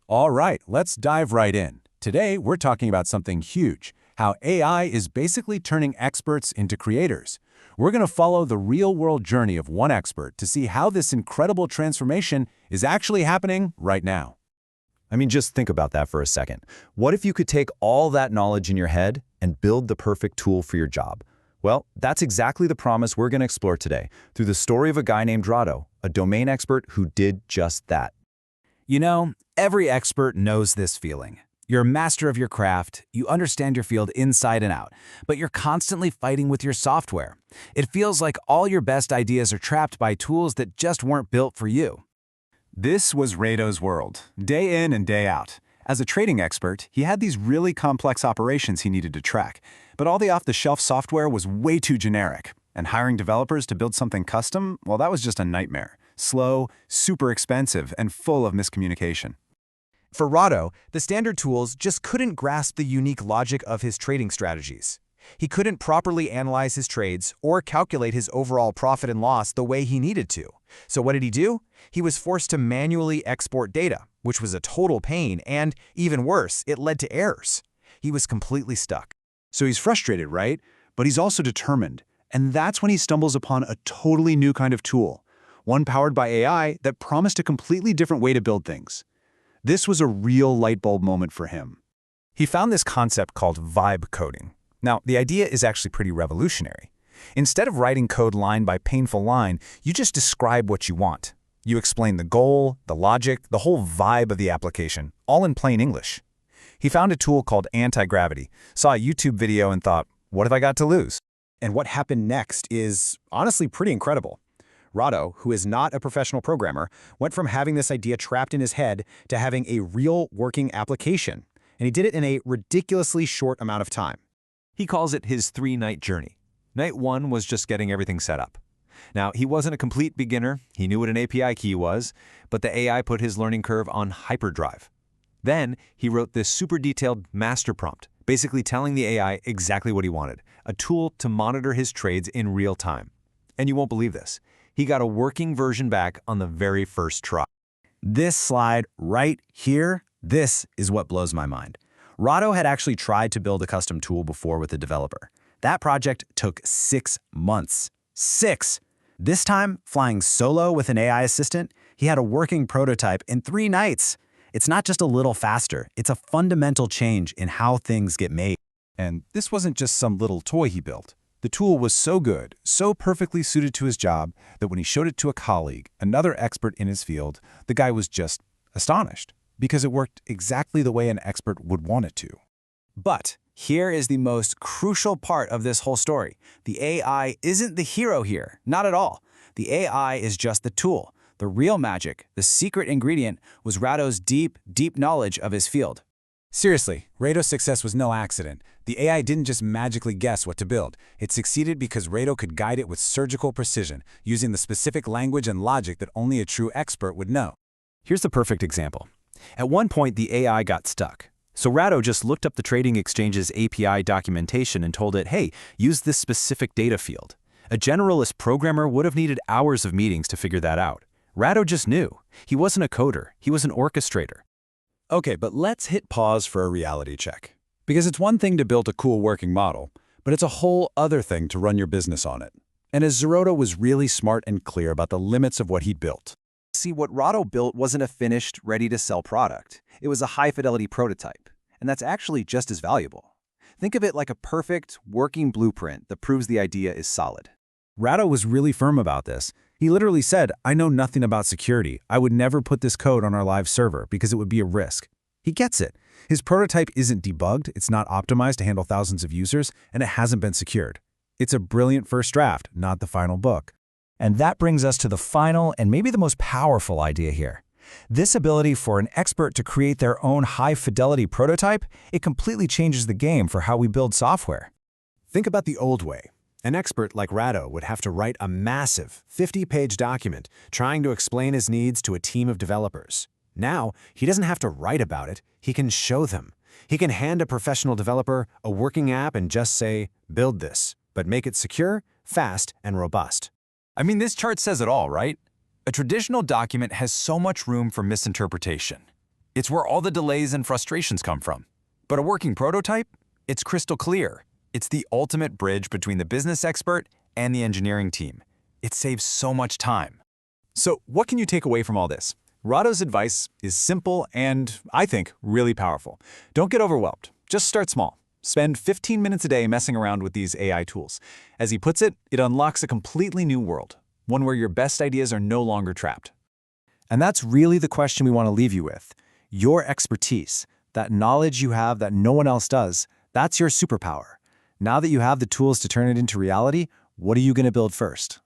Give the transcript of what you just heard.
All right, let's dive right in. Today, we're talking about something huge, how AI is basically turning experts into creators. We're going to follow the real-world journey of one expert to see how this incredible transformation is actually happening right now. I mean, just think about that for a second. What if you could take all that knowledge in your head and build the perfect tool for your job? Well, that's exactly the promise we're going to explore today through the story of a guy named Rado, a domain expert who did just that. You know, every expert knows this feeling. You're a master of your craft, you understand your field inside and out, but you're constantly fighting with your software. It feels like all your best ideas are trapped by tools that just weren't built for you. This was Rado's world, day in and day out. As a trading expert, he had these really complex operations he needed to track, but all the off-the-shelf software was way too generic. And hiring developers to build something custom, well, that was just a nightmare. Slow, super expensive, and full of miscommunication. For Rado, the standard tools just couldn't grasp the unique logic of his trading strategies. He couldn't properly analyze his trades or calculate his overall profit and loss the way he needed to. So what did he do? He was forced to manually export data, which was a total pain, and even worse, it led to errors. He was completely stuck. So he's frustrated, right? But he's also determined. And that's when he stumbles upon a totally new kind of tool, one powered by AI that promised a completely different way to build things. This was a real light bulb moment for him. He found this concept called vibe coding. Now, the idea is actually pretty revolutionary. Instead of writing code line by painful line, you just describe what you want. You explain the goal, the logic, the whole vibe of the application, all in plain English. He found a tool called Antigravity, saw a YouTube video and thought, what have I got to lose? And what happened next is honestly pretty incredible. Rado, who is not a professional programmer, went from having this idea trapped in his head to having a real working application. And he did it in a ridiculously short amount of time. He calls it his 3-night journey. Night 1 was just getting everything set up. Now, he wasn't a complete beginner. He knew what an API key was, but the AI put his learning curve on hyperdrive. Then, he wrote this super detailed master prompt, basically telling the AI exactly what he wanted, a tool to monitor his trades in real time. And you won't believe this. He got a working version back on the very first try. This slide right here, this is what blows my mind. Rado had actually tried to build a custom tool before with a developer. That project took 6 months. 6! This time, flying solo with an AI assistant, he had a working prototype in 3 nights. It's not just a little faster, it's a fundamental change in how things get made. And this wasn't just some little toy he built. The tool was so good, so perfectly suited to his job, that when he showed it to a colleague, another expert in his field, the guy was just astonished, because it worked exactly the way an expert would want it to. But here is the most crucial part of this whole story. The AI isn't the hero here, not at all. The AI is just the tool. The real magic, the secret ingredient, was Rado's deep, deep knowledge of his field. Seriously, Rado's success was no accident. The AI didn't just magically guess what to build. It succeeded because Rado could guide it with surgical precision, using the specific language and logic that only a true expert would know. Here's the perfect example. At one point, the AI got stuck. So Rado just looked up the trading exchange's API documentation and told it, hey, use this specific data field. A generalist programmer would have needed hours of meetings to figure that out. Rado just knew. He wasn't a coder. He was an orchestrator. Okay, but let's hit pause for a reality check. Because it's one thing to build a cool working model, but it's a whole other thing to run your business on it. And as Rado was really smart and clear about the limits of what he'd built. See, what Rado built wasn't a finished, ready-to-sell product. It was a high-fidelity prototype, and that's actually just as valuable. Think of it like a perfect, working blueprint that proves the idea is solid. Rado was really firm about this. He literally said, I know nothing about security. I would never put this code on our live server because it would be a risk. He gets it. His prototype isn't debugged, it's not optimized to handle thousands of users, and it hasn't been secured. It's a brilliant first draft, not the final book. And that brings us to the final and maybe the most powerful idea here. This ability for an expert to create their own high-fidelity prototype, it completely changes the game for how we build software. Think about the old way. An expert like Rado would have to write a massive 50-page document trying to explain his needs to a team of developers. Now, he doesn't have to write about it, he can show them. He can hand a professional developer a working app and just say, build this, but make it secure, fast, and robust. I mean, this chart says it all, right? A traditional document has so much room for misinterpretation. It's where all the delays and frustrations come from. But a working prototype? It's crystal clear. It's the ultimate bridge between the business expert and the engineering team. It saves so much time. So what can you take away from all this? Rado's advice is simple and, I think, really powerful. Don't get overwhelmed. Just start small. Spend 15 minutes a day messing around with these AI tools. As he puts it, it unlocks a completely new world, one where your best ideas are no longer trapped. And that's really the question we want to leave you with. Your expertise, that knowledge you have that no one else does, that's your superpower. Now that you have the tools to turn it into reality, what are you going to build first?